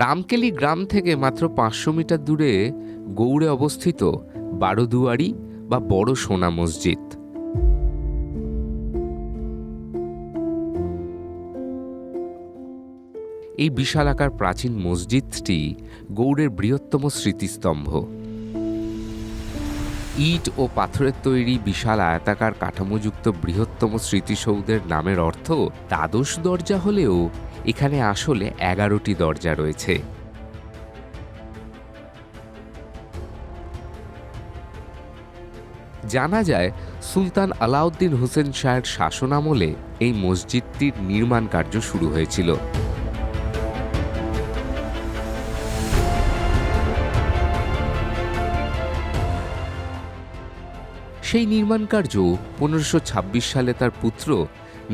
রামকেলি গ্রাম থেকে মাত্র 500 মিটার দূরে গৌড়ে অবস্থিত বারোদুয়ারি বা বড় সোনা মসজিদ। এই বিশালাকার প্রাচীন মসজিদটি গৌড়ের বৃহত্তম স্মৃতিস্তম্ভ। ইট ও পাথরের তৈরি বিশাল আয়তাকার কাঠামোযুক্ত বৃহত্তম স্মৃতিসৌধের নামের অর্থ দ্বাদশ দরজা হলেও এখানে আসলে 11টি দরজা রয়েছে। জানা যায় সুলতান আলাউদ্দিন হোসেন শাহের শাসনামলে এই মসজিদটির নির্মাণ কার্য শুরু হয়েছিল। সেই নির্মাণ কার্য 1526 সালে তার পুত্র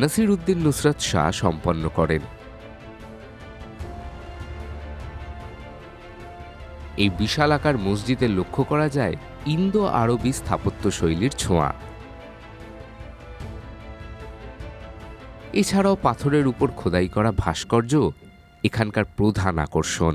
নাসির উদ্দিন নুসরত শাহ সম্পন্ন করেন। এই বিশালাকার মসজিদে লক্ষ্য করা যায় ইন্দো আরবি স্থাপত্য শৈলীর ছোঁয়া। এছাড়াও পাথরের উপর খোদাই করা ভাস্কর্য এখানকার প্রধান আকর্ষণ।